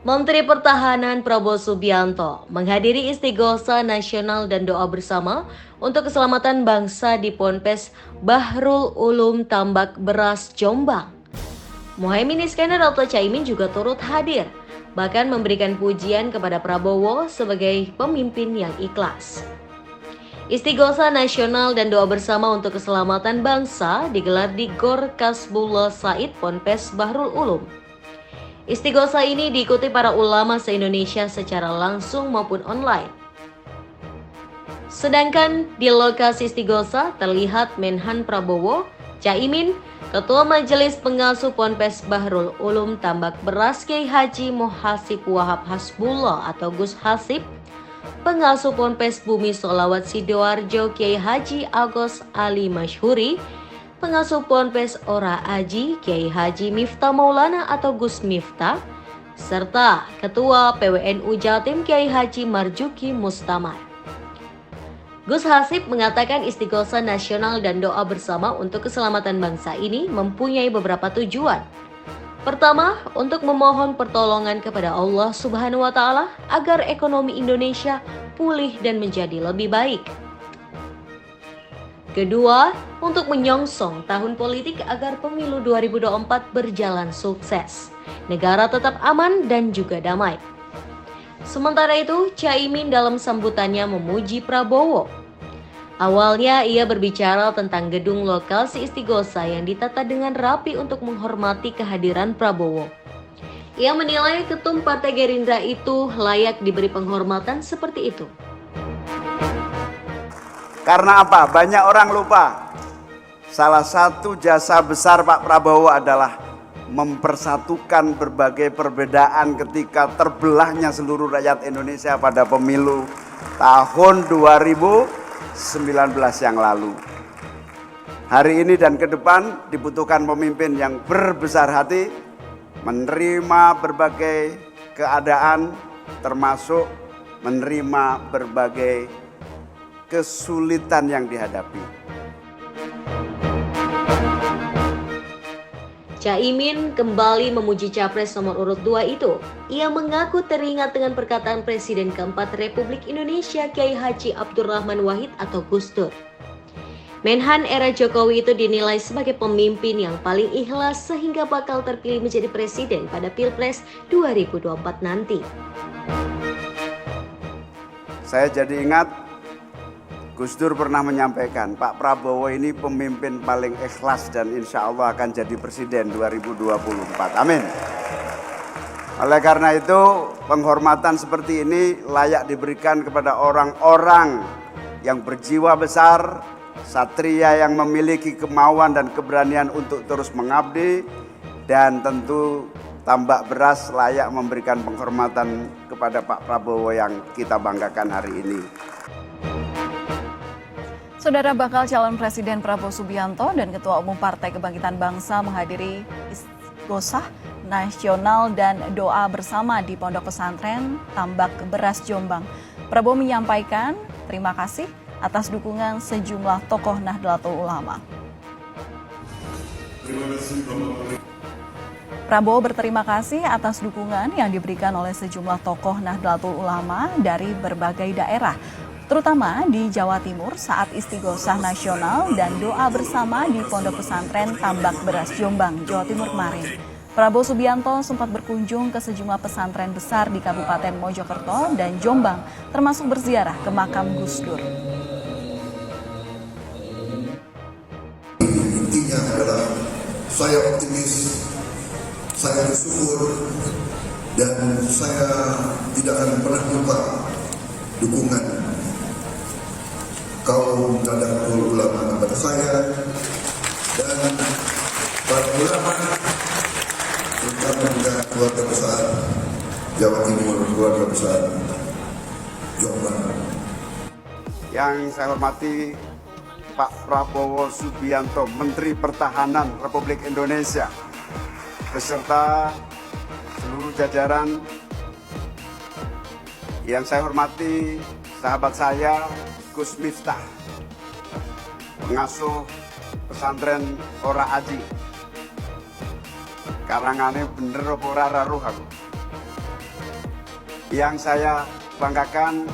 Menteri Pertahanan Prabowo Subianto menghadiri Istighosa Nasional dan doa bersama untuk keselamatan bangsa di Ponpes Bahrul Ulum Tambak Beras, Jombang. Muhaimin Iskandar atau Caimin juga turut hadir, bahkan memberikan pujian kepada Prabowo sebagai pemimpin yang ikhlas. Istighosa Nasional dan doa bersama untuk keselamatan bangsa digelar di Gor Kasbullah Said Ponpes Bahrul Ulum. Istighosa ini diikuti para ulama se-Indonesia secara langsung maupun online. Sedangkan di lokasi Istighosa terlihat Menhan Prabowo, Caimin, Ketua Majelis Pengasuh Ponpes Bahrul Ulum Tambak Beras Kiai Haji Muhasib Wahab Hasbullah atau Gus Hasib, Pengasuh Ponpes Bumi Sholawat Sidoarjo Kiai Haji Agos Ali Masyhuri, Pengasuh Ponpes Ora Aji Kiai Haji Miftah Maulana atau Gus Miftah, serta Ketua PWNU Jatim Kiai Haji Marjuki Mustamar. Gus Hasib mengatakan Istighosa Nasional dan doa bersama untuk keselamatan bangsa ini mempunyai beberapa tujuan. Pertama, untuk memohon pertolongan kepada Allah Subhanahu wa Ta'ala agar ekonomi Indonesia pulih dan menjadi lebih baik. Kedua, untuk menyongsong tahun politik agar pemilu 2024 berjalan sukses, negara tetap aman dan juga damai. Sementara itu, Caimin dalam sambutannya memuji Prabowo. Awalnya ia berbicara tentang gedung lokasi Istighosa yang ditata dengan rapi untuk menghormati kehadiran Prabowo. Ia menilai ketum Partai Gerindra itu layak diberi penghormatan seperti itu. Karena apa? Banyak orang lupa. Salah satu jasa besar Pak Prabowo adalah mempersatukan berbagai perbedaan ketika terbelahnya seluruh rakyat Indonesia pada pemilu tahun 2019 yang lalu. Hari ini dan ke depan dibutuhkan pemimpin yang berbesar hati, menerima berbagai keadaan, termasuk menerima berbagai kesulitan yang dihadapi. Caimin kembali memuji Capres nomor urut 2 itu. Ia mengaku teringat dengan perkataan Presiden keempat Republik Indonesia Kiai Haji Abdurrahman Wahid atau Gus Dur. Menhan era Jokowi itu dinilai sebagai pemimpin yang paling ikhlas sehingga bakal terpilih menjadi presiden pada Pilpres 2024 nanti. Saya jadi ingat Gus Dur pernah menyampaikan, Pak Prabowo ini pemimpin paling ikhlas dan insya Allah akan jadi presiden 2024. Amin. Oleh karena itu, penghormatan seperti ini layak diberikan kepada orang-orang yang berjiwa besar, satria yang memiliki kemauan dan keberanian untuk terus mengabdi, dan tentu Tambak Beras layak memberikan penghormatan kepada Pak Prabowo yang kita banggakan hari ini. Saudara, bakal calon Presiden Prabowo Subianto dan Ketua Umum Partai Kebangkitan Bangsa menghadiri Istighosa Nasional dan doa bersama di Pondok Pesantren Tambak Beras, Jombang. Prabowo menyampaikan terima kasih atas dukungan sejumlah tokoh Nahdlatul Ulama. Prabowo berterima kasih atas dukungan yang diberikan oleh sejumlah tokoh Nahdlatul Ulama dari berbagai daerah, terutama di Jawa Timur saat Istighosa Nasional dan doa bersama di Pondok Pesantren Tambak Beras, Jombang, Jawa Timur kemarin. Prabowo Subianto sempat berkunjung ke sejumlah pesantren besar di Kabupaten Mojokerto dan Jombang, termasuk berziarah ke makam Gus Dur. Intinya adalah saya optimis, saya bersyukur, dan saya tidak akan pernah lupa dukungan kaum Nahdlatul Ulama kepada saya dan para ulama, terutama juga keluarga besar Jawa Timur, keluarga besar Jombang. Yang saya hormati Pak Prabowo Subianto, Menteri Pertahanan Republik Indonesia, beserta seluruh jajaran Yang saya hormati sahabat saya Gus Miftah, pengasuh pesantren Ora Aji. Karangane bener apa ora raruh aku. Yang saya banggakan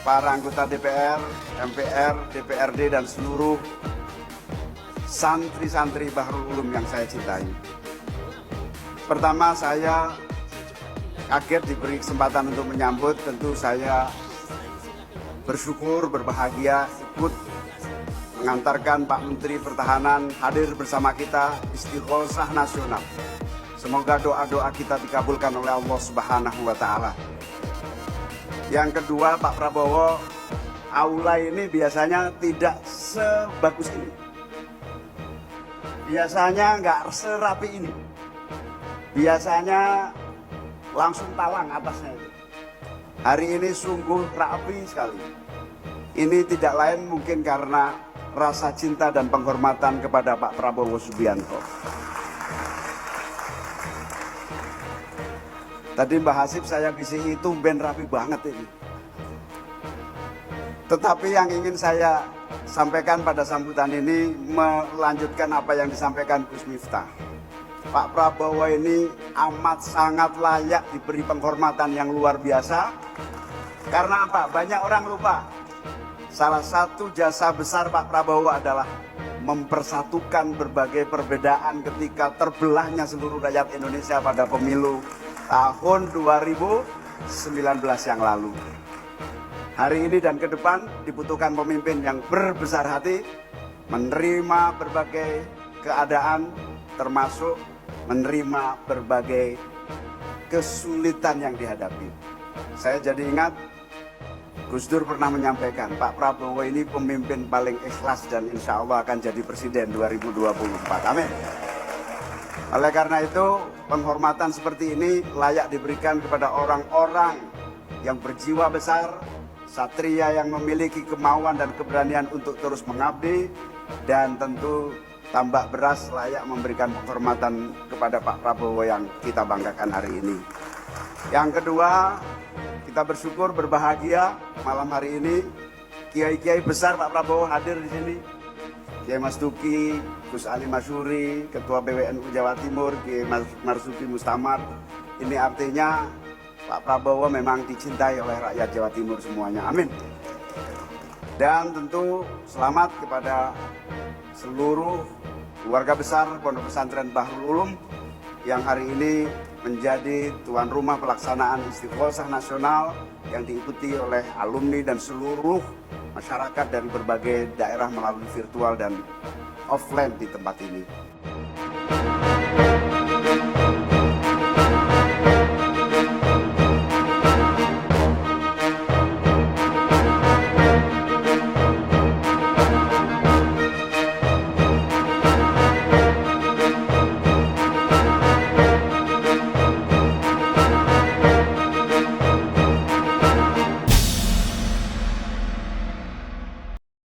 para anggota DPR, MPR, DPRD dan seluruh santri-santri Bahrul Ulum yang saya cintai. Pertama, saya kaget diberi kesempatan untuk menyambut. Tentu saya bersyukur, berbahagia ikut mengantarkan Pak Menteri Pertahanan hadir bersama kita Istighosah Nasional. Semoga doa-doa kita dikabulkan oleh Allah Subhanahu wa Ta'ala. Yang kedua, Pak Prabowo, aula ini biasanya tidak sebagus ini. Biasanya nggak serapi ini. Biasanya langsung talang atasnya itu. Hari ini sungguh rapi sekali. Ini tidak lain mungkin karena rasa cinta dan penghormatan kepada Pak Prabowo Subianto. Tadi Mbak Hasib saya bisi itu ben rapi banget ini. Tetapi yang ingin saya sampaikan pada sambutan ini melanjutkan apa yang disampaikan Gus Miftah. Pak Prabowo ini amat sangat layak diberi penghormatan yang luar biasa. Karena apa? Banyak orang lupa. Salah satu jasa besar Pak Prabowo adalah mempersatukan berbagai perbedaan ketika terbelahnya seluruh rakyat Indonesia pada pemilu tahun 2019 yang lalu. Hari ini dan ke depan dibutuhkan pemimpin yang berbesar hati, menerima berbagai keadaan, termasuk menerima berbagai kesulitan yang dihadapi. Saya jadi ingat Gus Dur pernah menyampaikan, Pak Prabowo ini pemimpin paling ikhlas dan insya Allah akan jadi presiden 2024. Amin. Oleh karena itu, penghormatan seperti ini layak diberikan kepada orang-orang yang berjiwa besar, satria yang memiliki kemauan dan keberanian untuk terus mengabdi, dan tentu Tambak Beras layak memberikan penghormatan kepada Pak Prabowo yang kita banggakan hari ini. Yang kedua, kita bersyukur, berbahagia malam hari ini kiai-kiai besar Pak Prabowo hadir di sini. Kiai Mas Duki, Gus Ali Masyuri, Ketua PWNU Jawa Timur, Kiai Marzuki Mustamar. Ini artinya Pak Prabowo memang dicintai oleh rakyat Jawa Timur semuanya. Amin. Dan tentu selamat kepada seluruh keluarga besar Pondok Pesantren Bahrul Ulum yang hari ini menjadi tuan rumah pelaksanaan Istighosah Nasional yang diikuti oleh alumni dan seluruh masyarakat dari berbagai daerah melalui virtual dan offline di tempat ini.